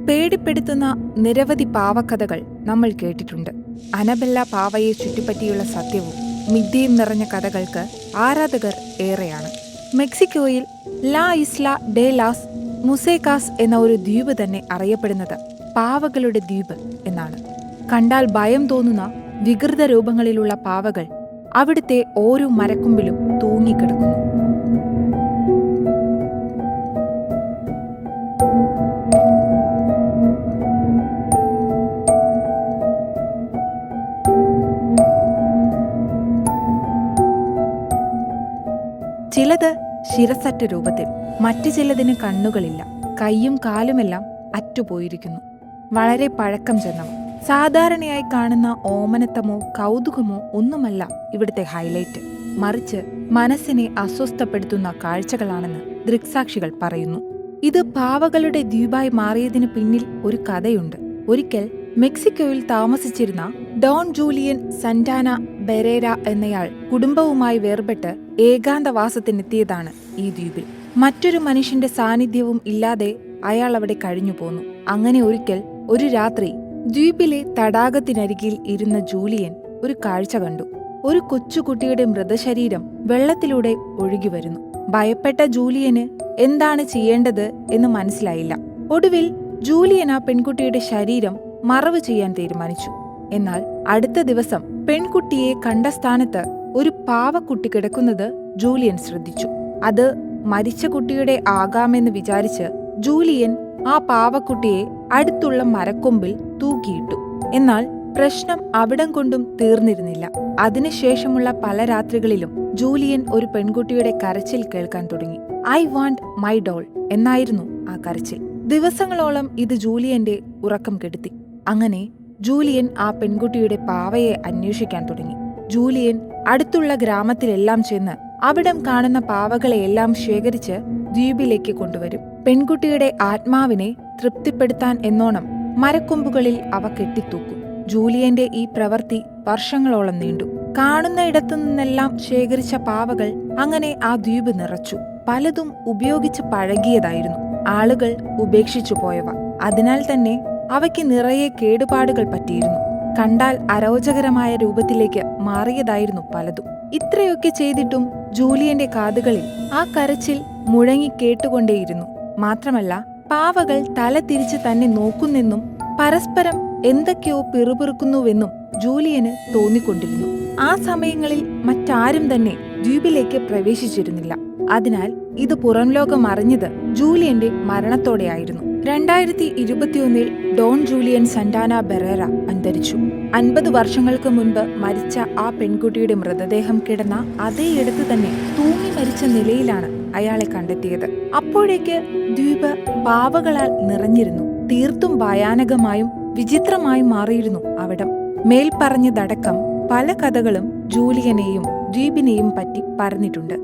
പേടിപ്പെടുത്തുന്ന നിരവധി പാവക്കഥകൾ നമ്മൾ കേട്ടിട്ടുണ്ട്. അനബെല്ല പാവയെ ചുറ്റിപ്പറ്റിയുള്ള സത്യവും മിഥ്യയും നിറഞ്ഞ കഥകൾക്ക് ആരാധകർ ഏറെയാണ്. മെക്സിക്കോയിൽ ലാ ഇസ്ല ഡെ ലാസ് മുസേക്കാസ് എന്ന ഒരു ദ്വീപ് തന്നെ അറിയപ്പെടുന്നത് പാവകളുടെ ദ്വീപ് എന്നാണ്. കണ്ടാൽ ഭയം തോന്നുന്ന വികൃത രൂപങ്ങളിലുള്ള പാവകൾ അവിടുത്തെ ഓരോ മരക്കൊമ്പിലും തൂങ്ങിക്കിടക്കുന്നു. ചിലത് ശിരസറ്റ രൂപത്തിൽ, മറ്റു ചിലതിന് കണ്ണുകളില്ല, കൈയും കാലുമെല്ലാം അറ്റുപോയിരിക്കുന്നു. വളരെ പഴക്കം ചെന്നവ. സാധാരണയായി കാണുന്ന ഓമനത്തമോ കൗതുകമോ ഒന്നുമല്ല ഇവിടുത്തെ ഹൈലൈറ്റ്, മറിച്ച് മനസ്സിനെ അസ്വസ്ഥപ്പെടുത്തുന്ന കാഴ്ചകളാണെന്ന് ദൃക്സാക്ഷികൾ പറയുന്നു. ഇത് പാവകളുടെ ദ്വീപായി മാറിയതിന് പിന്നിൽ ഒരു കഥയുണ്ട്. ഒരിക്കൽ മെക്സിക്കോയിൽ താമസിച്ചിരുന്ന ഡോൺ ജൂലിയൻ സന്റാന ബെരേര എന്നയാൾ കുടുംബവുമായി വേർപെട്ട് ഏകാന്തവാസത്തിനെത്തിയതാണ് ഈ ദ്വീപിൽ. മറ്റൊരു മനുഷ്യന്റെ സാന്നിധ്യവും ഇല്ലാതെ അയാൾ അവിടെ കഴിഞ്ഞു പോന്നു. അങ്ങനെ ഒരിക്കൽ ഒരു രാത്രി ദ്വീപിലെ തടാകത്തിനരികിൽ ഇരുന്ന ജൂലിയൻ ഒരു കാഴ്ച കണ്ടു. ഒരു കൊച്ചുകുട്ടിയുടെ മൃതശരീരം വെള്ളത്തിലൂടെ ഒഴുകി വരുന്നു. ഭയപ്പെട്ട ജൂലിയന് എന്താണ് ചെയ്യേണ്ടത് എന്ന് മനസ്സിലായില്ല. ഒടുവിൽ ജൂലിയൻ ആ പെൺകുട്ടിയുടെ ശരീരം മറവ് ചെയ്യാൻ തീരുമാനിച്ചു. എന്നാൽ അടുത്ത ദിവസം പെൺകുട്ടിയെ കണ്ട സ്ഥാനത്ത് ഒരു പാവക്കുട്ടി കിടക്കുന്നത് ജൂലിയൻ ശ്രദ്ധിച്ചു. അത് മരിച്ച കുട്ടിയുടെ ആകാമെന്ന് വിചാരിച്ച് ജൂലിയൻ ആ പാവക്കുട്ടിയെ അടുത്തുള്ള മരക്കൊമ്പിൽ തൂക്കിയിട്ടു. എന്നാൽ പ്രശ്നം അവിടം കൊണ്ടും തീർന്നിരുന്നില്ല. അതിനുശേഷമുള്ള പല രാത്രികളിലും ജൂലിയൻ ഒരു പെൺകുട്ടിയുടെ കരച്ചിൽ കേൾക്കാൻ തുടങ്ങി. ഐ വാണ്ട് മൈ ഡോൾ എന്നായിരുന്നു ആ കരച്ചിൽ. ദിവസങ്ങളോളം ഇത് ജൂലിയന്റെ ഉറക്കം കെടുത്തി. അങ്ങനെ ജൂലിയൻ ആ പെൺകുട്ടിയുടെ പാവയെ അന്വേഷിക്കാൻ തുടങ്ങി. ജൂലിയൻ അടുത്തുള്ള ഗ്രാമത്തിലെല്ലാം ചെന്ന് അവിടം കാണുന്ന പാവകളെയെല്ലാം ശേഖരിച്ച് ദ്വീപിലേക്ക് കൊണ്ടുവരും. പെൺകുട്ടിയുടെ ആത്മാവിനെ തൃപ്തിപ്പെടുത്താൻ എന്നോണം മരക്കൊമ്പുകളിൽ അവ കെട്ടിത്തൂക്കും. ജൂലിയന്റെ ഈ പ്രവൃത്തി വർഷങ്ങളോളം നീണ്ടു. കാണുന്ന ഇടത്തു നിന്നെല്ലാം ശേഖരിച്ച പാവകൾ അങ്ങനെ ആ ദ്വീപ് നിറച്ചു. പലതും ഉപയോഗിച്ച് പഴകിയതായിരുന്നു, ആളുകൾ ഉപേക്ഷിച്ചു പോയവ. അതിനാൽ തന്നെ അവയ്ക്ക് നിറയെ കേടുപാടുകൾ പറ്റിയിരുന്നു. കണ്ടാൽ അരോചകരമായ രൂപത്തിലേക്ക് മാറിയതായിരുന്നു പലതും. ഇത്രയൊക്കെ ചെയ്തിട്ടും ജൂലിയന്റെ കാതുകളിൽ ആ കരച്ചിൽ മുഴങ്ങി കേട്ടുകൊണ്ടേയിരുന്നു. മാത്രമല്ല, പാവകൾ തല തിരിച്ച് തന്നെ നോക്കുന്നെന്നും പരസ്പരം എന്തൊക്കെയോ പിറുപിറുക്കുന്നുവെന്നും ജൂലിയന് തോന്നിക്കൊണ്ടിരുന്നു. ആ സമയങ്ങളിൽ മറ്റാരും തന്നെ ദ്വീപിലേക്ക് പ്രവേശിച്ചിരുന്നില്ല. അതിനാൽ ഇത് പുറം ലോകം അറിഞ്ഞത് ജൂലിയന്റെ മരണത്തോടെയായിരുന്നു. 2021 ഡോൺ ജൂലിയൻ സന്റാന ബെറേര അന്തരിച്ചു. 50 വർഷങ്ങൾക്ക് മുൻപ് മരിച്ച ആ പെൺകുട്ടിയുടെ മൃതദേഹം കിടന്ന അതേയിടത്ത് തന്നെ തൂങ്ങി മരിച്ച നിലയിലാണ് അയാളെ കണ്ടെത്തിയത്. അപ്പോഴേക്ക് ദ്വീപ് പാവകളാൽ നിറഞ്ഞിരുന്നു. തീർത്തും ഭയാനകമായും വിചിത്രമായും മാറിയിരുന്നു അവിടം. മേൽപ്പറഞ്ഞതടക്കം പല കഥകളും ജൂലിയനെയും ദ്വീപിനെയും പറ്റി പറഞ്ഞിട്ടുണ്ട്.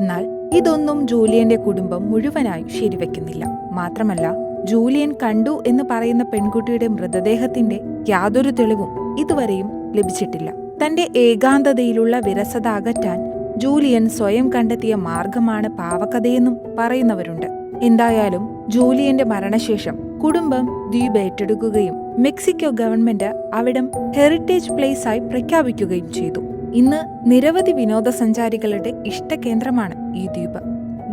എന്നാൽ ഇതൊന്നും ജൂലിയന്റെ കുടുംബം മുഴുവനായും ശരിവെക്കുന്നില്ല. മാത്രമല്ല, ജൂലിയൻ കണ്ടു എന്ന് പറയുന്ന പെൺകുട്ടിയുടെ മൃതദേഹത്തിന്റെ യാതൊരു തെളിവും ഇതുവരെയും ലഭിച്ചിട്ടില്ല. തന്റെ ഏകാന്തതയിലുള്ള വിരസത അകറ്റാൻ ജൂലിയൻ സ്വയം കണ്ടെത്തിയ മാർഗമാണ് പാവക്കഥയെന്നും പറയുന്നവരുണ്ട്. എന്തായാലും ജൂലിയന്റെ മരണശേഷം കുടുംബം ദ്വീപ് ഏറ്റെടുക്കുകയും മെക്സിക്കോ ഗവൺമെന്റ് അവിടം ഹെറിറ്റേജ് പ്ലേസ് ആയി പ്രഖ്യാപിക്കുകയും ചെയ്തു. ഇന്ന് നിരവധി വിനോദസഞ്ചാരികളുടെ ഇഷ്ടകേന്ദ്രമാണ് ഈ ദ്വീപ്.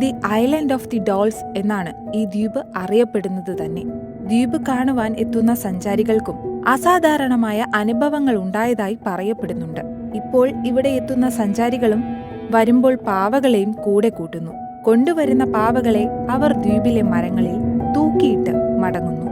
The island of the dolls എന്നാണ് ഈ ദ്വീപ് അറിയപ്പെടുന്നത് തന്നെ. ദ്വീപ് കാണുവാൻ എത്തുന്ന സഞ്ചാരികൾക്കും അസാധാരണമായ അനുഭവങ്ങൾ ഉണ്ടായതായി പറയപ്പെടുന്നുണ്ട്. ഇപ്പോൾ ഇവിടെ എത്തുന്ന സഞ്ചാരികളും വരുമ്പോൾ പാവകളെയും കൂടെ കൂട്ടുന്നു. കൊണ്ടുവരുന്ന പാവകളെ അവർ ദ്വീപിലെ മരങ്ങളിൽ തൂക്കിയിട്ട് മടങ്ങുന്നു.